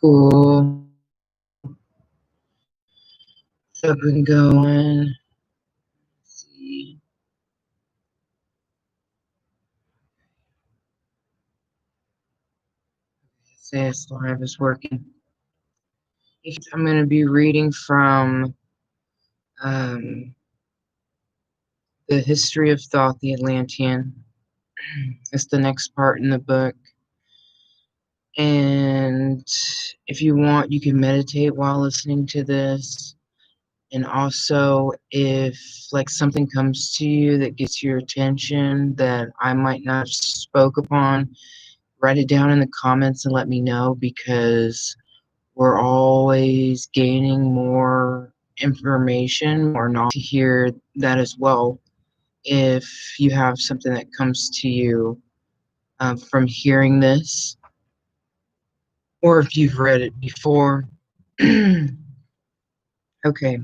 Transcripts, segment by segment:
Cool. Up and going. Let's see. Say it's live is working. I'm going to be reading from um, The History of Thoth, the Atlantean. It's the next part in the book. And if you want, you can meditate while listening to this. And also, if like something comes to you that gets your attention that I might not have spoke upon, write it down in the comments and let me know, because we're always gaining more information or not to hear that as well. If you have something that comes to you from hearing this, or if you've read it before. Okay.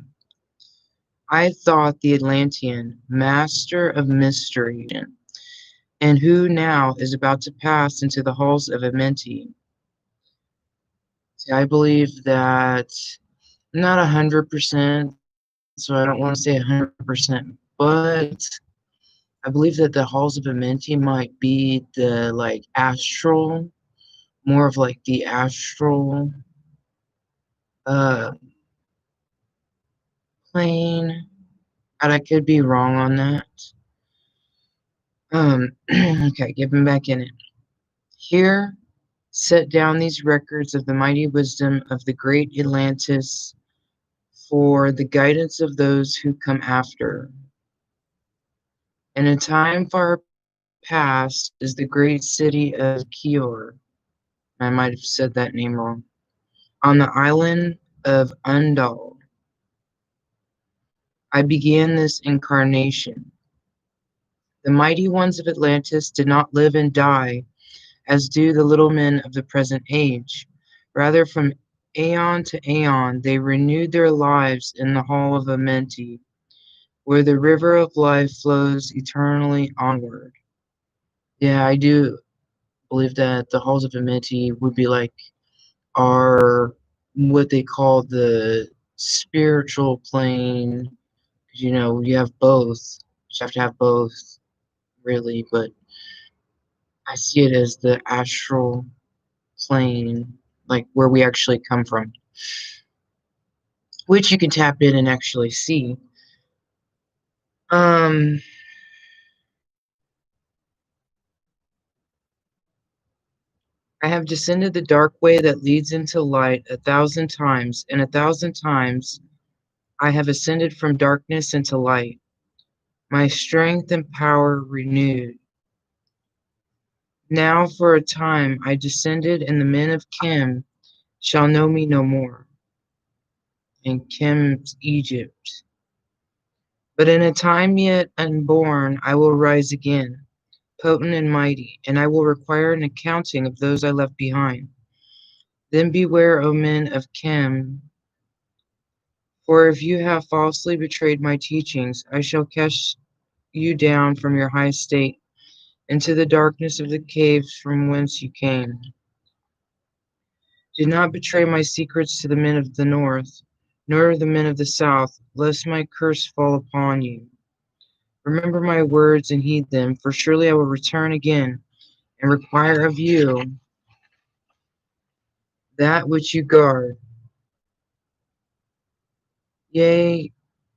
I thought the Atlantean, master of mystery, and who now is about to pass into the halls of Amenti. See, I believe that not 100%, so I don't want to say 100%, but I believe that the halls of Amenti might be the like astral, more of like the astral uh plane. And I could be wrong on that. Okay, getting back in it. Here, set down these records of the mighty wisdom of the great Atlantis for the guidance of those who come after. In a time far past is the great city of Kior. I might have said that name wrong. On the island of Undal, I began this incarnation. The mighty ones of Atlantis did not live and die as do the little men of the present age. Rather, from aeon to aeon, they renewed their lives in the hall of Amenti, where the river of life flows eternally onward. Yeah, I do believe that the halls of Amenti would be like our what they call the spiritual plane. You know, you have both. You have to have both, really, but I see it as the astral plane, like where we actually come from, which you can tap in and actually see. Um, I have descended the dark way that leads into light 1,000 times, and 1,000 times I have ascended from darkness into light, my strength and power renewed. Now for a time I descended, and the men of Kim shall know me no more. In Kim's Egypt. But in a time yet unborn I will rise again, potent and mighty, and I will require an accounting of those I left behind. Then beware, O men of Chem, for if you have falsely betrayed my teachings, I shall cast you down from your high estate into the darkness of the caves from whence you came. Do not betray my secrets to the men of the north, nor the men of the south, lest my curse fall upon you. Remember my words and heed them, for surely I will return again and require of you that which you guard. Yea,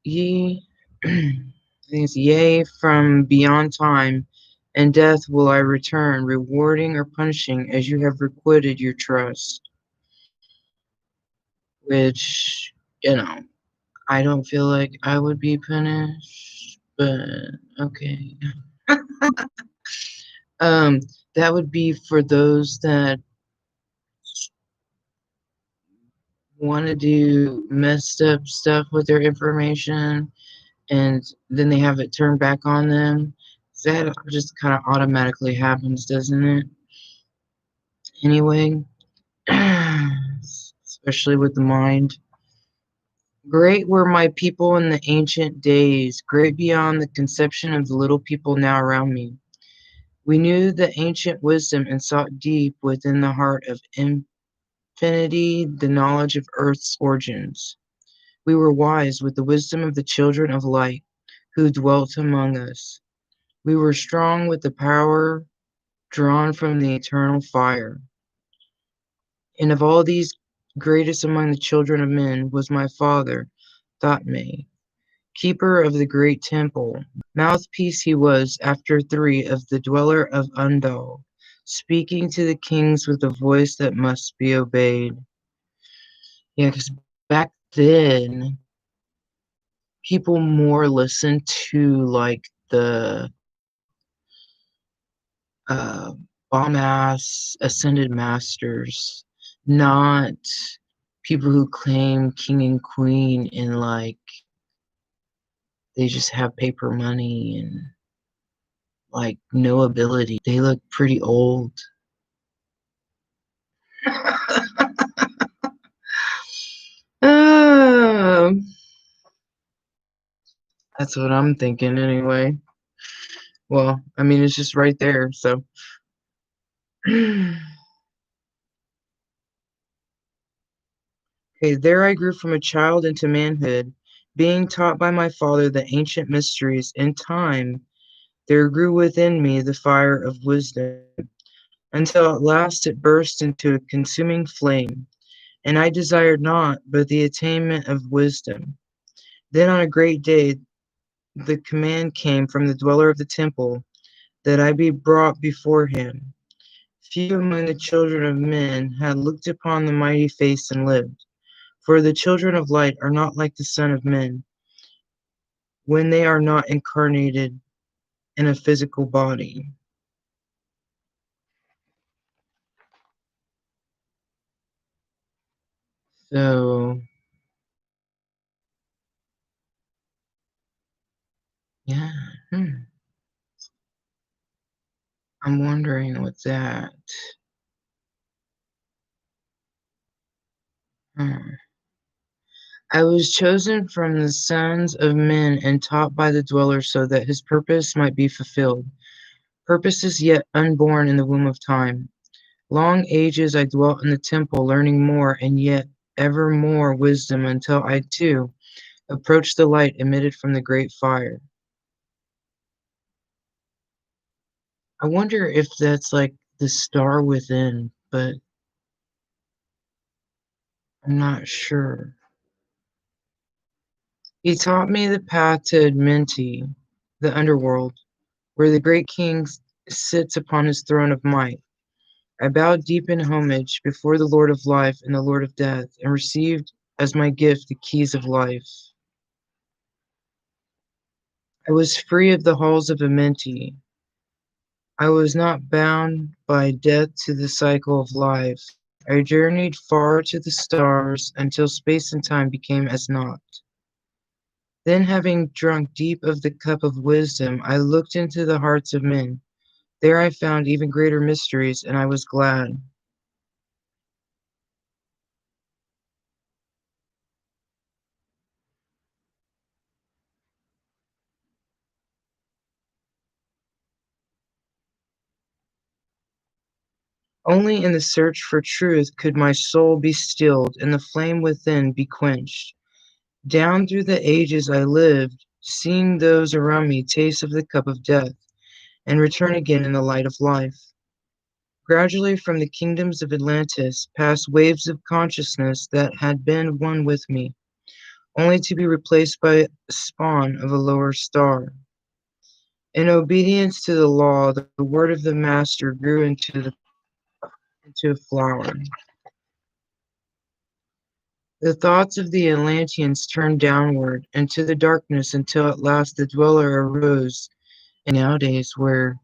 ye, I think it's yea, from beyond time and death will I return, rewarding or punishing as you have requited your trust. Which, you know, I don't feel like I would be punished, but okay. um, that would be for those that want to do messed up stuff with their information and then they have it turned back on them. That just kind of automatically happens, doesn't it? Anyway, especially with the mind. Great were my people in the ancient days, great beyond the conception of the little people now around me. We knew the ancient wisdom and sought deep within the heart of infinity, the knowledge of earth's origins. We were wise with the wisdom of the children of light who dwelt among us. We were strong with the power drawn from the eternal fire. And of all these, greatest among the children of men was my father, Thoth, keeper of the great temple. Mouthpiece he was, after three, of the dweller of Undal, speaking to the kings with a voice that must be obeyed. Yeah, because back then, people more listened to like the uh, bomb-ass ascended masters, not people who claim king and queen and like they just have paper money and like no ability. They look pretty old. Um, that's what I'm thinking anyway. Well, I mean, it's just right there. So, okay, there I grew from a child into manhood, being taught by my father the ancient mysteries. In time, there grew within me the fire of wisdom, until at last it burst into a consuming flame, and I desired not but the attainment of wisdom. Then on a great day, the command came from the dweller of the temple that I be brought before him. Few among the children of men had looked upon the mighty face and lived, for the children of light are not like the Son of Men when they are not incarnated in a physical body. So, yeah, I'm wondering what's that. Hmm. I was chosen from the sons of men and taught by the dweller so that his purpose might be fulfilled. Purposes yet unborn in the womb of time. Long ages I dwelt in the temple, learning more and yet ever more wisdom until I too approached the light emitted from the great fire. I wonder if that's like the star within, but I'm not sure. He taught me the path to Amenti, the underworld, where the great king sits upon his throne of might. I bowed deep in homage before the Lord of life and the Lord of death, and received as my gift the keys of life. I was free of the halls of Amenti. I was not bound by death to the cycle of life. I journeyed far to the stars until space and time became as naught. Then, having drunk deep of the cup of wisdom, I looked into the hearts of men. There I found even greater mysteries, and I was glad. Only in the search for truth could my soul be stilled and the flame within be quenched. Down through the ages I lived, seeing those around me taste of the cup of death and return again in the light of life. Gradually from the kingdoms of Atlantis passed waves of consciousness that had been one with me, only to be replaced by a spawn of a lower star. In obedience to the law, the word of the master grew into a flower. The thoughts of the Atlanteans turned downward into the darkness until at last the dweller arose. And nowadays, where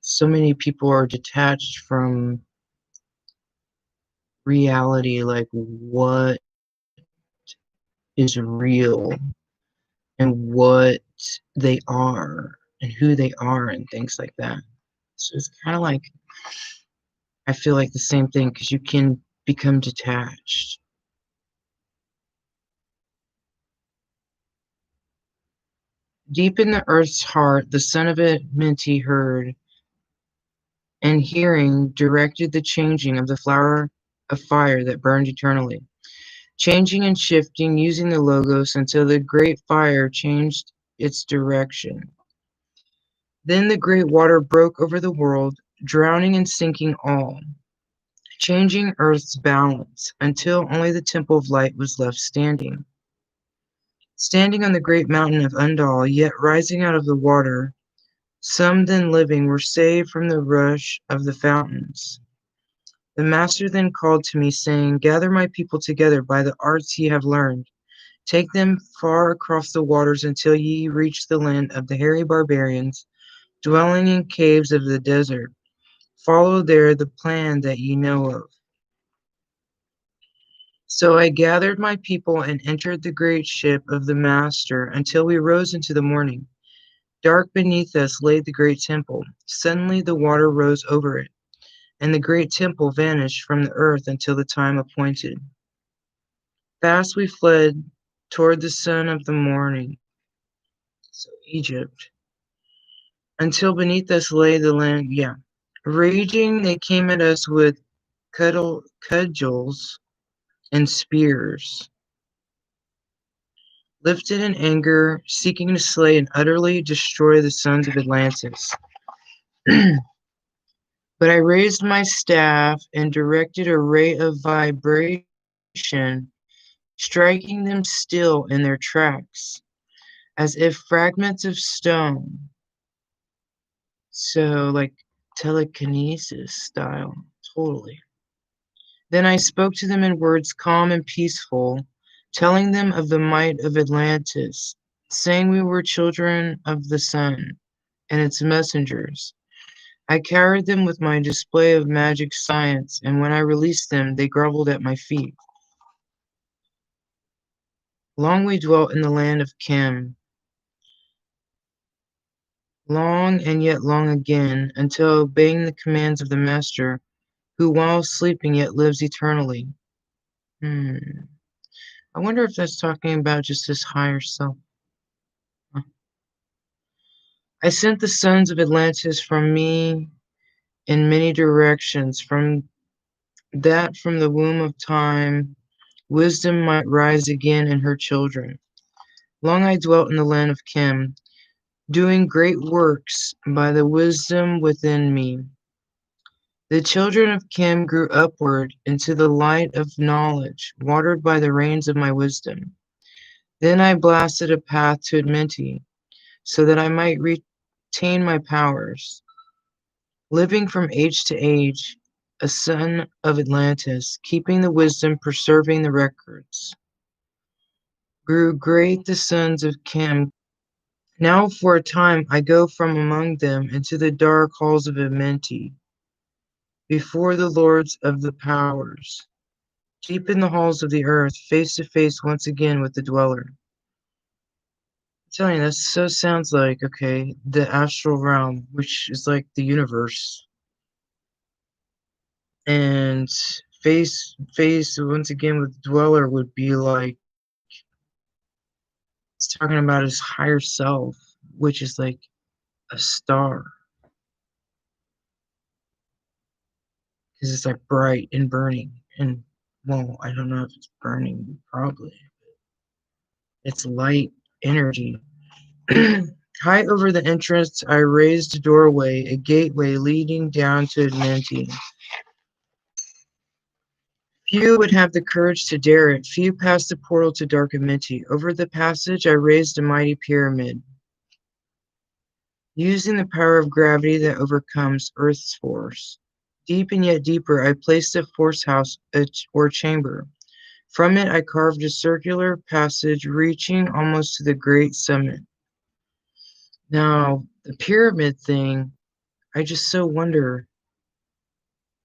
so many people are detached from reality, like what is real and what they are and who they are and things like that. So it's kind of like, I feel like the same thing because you can become detached. Deep in the earth's heart, the son of it, Minty, heard and hearing directed the changing of the flower of fire that burned eternally, changing and shifting using the Logos until the great fire changed its direction. Then the great water broke over the world, drowning and sinking all, changing Earth's balance until only the Temple of Light was left standing. Standing on the great mountain of Undal, yet rising out of the water, some then living were saved from the rush of the fountains. The master then called to me, saying, "Gather my people together by the arts ye have learned. Take them far across the waters until ye reach the land of the hairy barbarians, dwelling in caves of the desert. Follow there the plan that ye know of." So I gathered my people and entered the great ship of the master until we rose into the morning. Dark beneath us lay the great temple. Suddenly the water rose over it, and the great temple vanished from the earth until the time appointed. Fast we fled toward the sun of the morning, so Egypt, until beneath us lay the land. Raging, they came at us with cudgels and spears, lifted in anger, seeking to slay and utterly destroy the sons of Atlantis. But I raised my staff and directed a ray of vibration, striking them still in their tracks, as if fragments of stone. So, like telekinesis style, totally. Then I spoke to them in words calm and peaceful, telling them of the might of Atlantis, saying we were children of the sun and its messengers. I carried them with my display of magic science, and when I released them, they groveled at my feet. Long we dwelt in the land of Kim, long and yet long again, until obeying the commands of the Master, who while sleeping yet lives eternally. I wonder if that's talking about just his higher self. I sent the sons of Atlantis from me in many directions, from the womb of time, wisdom might rise again in her children. Long I dwelt in the land of Kim, doing great works by the wisdom within me. The children of Kim grew upward into the light of knowledge, watered by the rains of my wisdom. Then I blasted a path to Amenti, so that I might retain my powers. Living from age to age, a son of Atlantis, keeping the wisdom, preserving the records. Grew great the sons of Kim. Now for a time I go from among them into the dark halls of Amenti, before the lords of the powers, deep in the halls of the earth, face to face once again with the dweller. I'm telling you, that so sounds like, okay, the astral realm, which is like the universe. And face once again with the dweller would be like it's talking about his higher self, which is like a star. Because it's like bright and burning. And well, I don't know if it's burning, probably. It's light energy. High over the entrance, I raised a doorway, a gateway leading down to Atlantean. Few would have the courage to dare it. Few passed the portal to dark Amenti. Over the passage, I raised a mighty pyramid. Using the power of gravity that overcomes Earth's force. Deep and yet deeper, I placed a force house or chamber. From it, I carved a circular passage reaching almost to the great summit. Now, the pyramid thing, I just so wonder,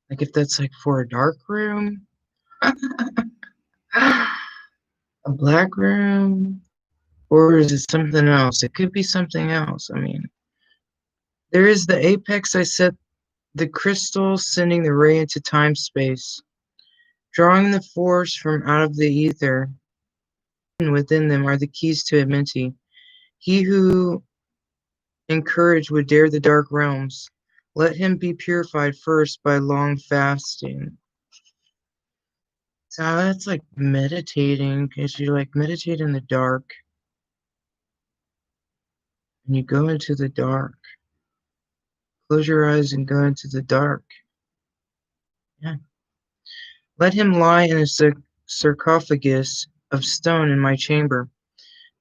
like if that's like for a dark room, a black room, or is it something else? It could be something else. I mean, there is the apex. I set the crystal, sending the ray into time space, drawing the force from out of the ether. And within them are the keys to Amenti. He who in courage would dare the dark realms, let him be purified first by long fasting. So that's like meditating, because you like meditate in the dark and you go into the dark. Close your eyes and go into the dark. Yeah. Let him lie in a sarcophagus of stone in my chamber.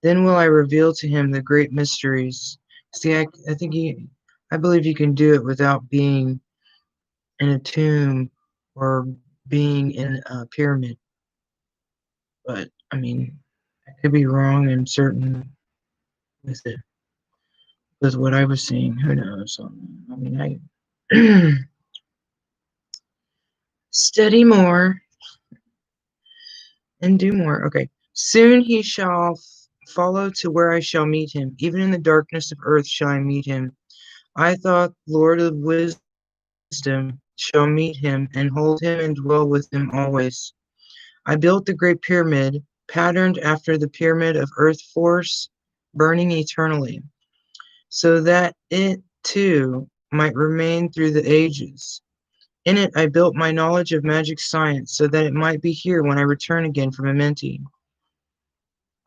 Then will I reveal to him the great mysteries. See, I think I believe you can do it without being in a tomb or being in a pyramid. But I mean, I could be wrong and certain with it, with what I was seeing. Who knows? I mean, I study more and do more. Okay. Soon he shall follow to where I shall meet him. Even in the darkness of earth shall I meet him. I thought, Lord of wisdom, shall meet him and hold him and dwell with him always. I built the great pyramid, patterned after the pyramid of earth force, burning eternally, so that it too might remain through the ages. In it I built my knowledge of magic science, so that it might be here when I return again from Amenti.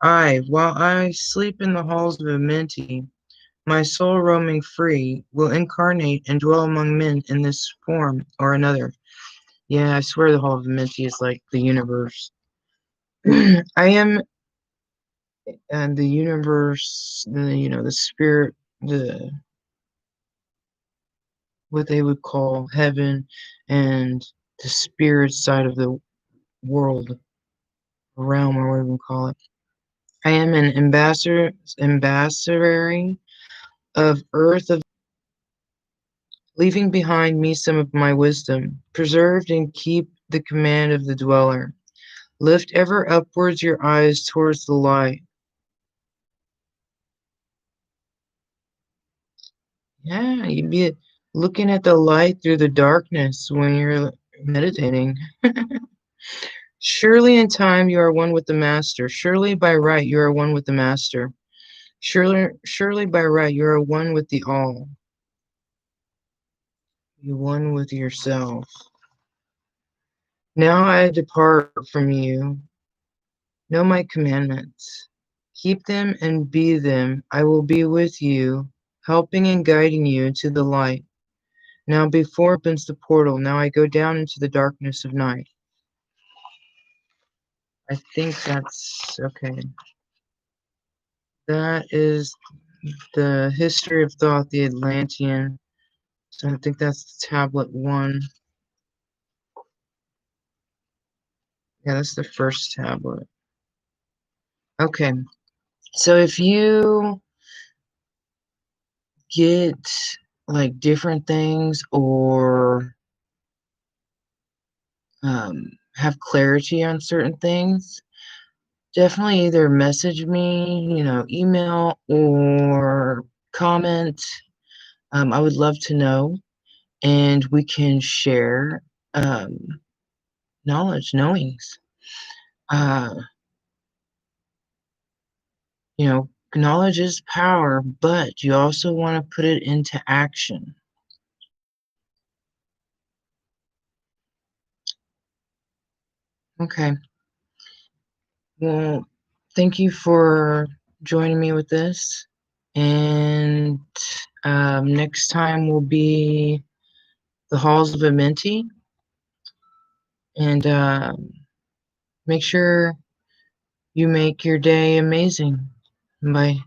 While I sleep in the halls of Amenti, my soul roaming free will incarnate and dwell among men in this form or another. Yeah, I swear the Hall of Amenti is like the universe. I am and the universe, the spirit, the what they would call heaven and the spirit side of the world, realm, or whatever you call it. I am an ambassador of earth, of leaving behind me some of my wisdom, preserved and keep the command of the dweller. Lift ever upwards your eyes towards the light. Yeah, you'd be looking at the light through the darkness when you're meditating. Surely in time you are one with the Master. Surely by right you are one with the Master. Surely by right you are one with the All. You one with yourself. Now I depart from you. Know my commandments. Keep them and be them. I will be with you, helping and guiding you to the light. Now before opens the portal, now I go down into the darkness of night. I think that's okay. That is the history of Thoth, the Atlantean. So I think that's tablet 1. Yeah, that's the first tablet. Okay. So if you get like different things or have clarity on certain things, definitely either message me, email or comment. I would love to know, and we can share um, knowings. Uh, knowledge is power, but you also want to put it into action. Okay. Well, thank you for joining me with this. And next time will be the Halls of Amenti. And make sure you make your day amazing. Bye.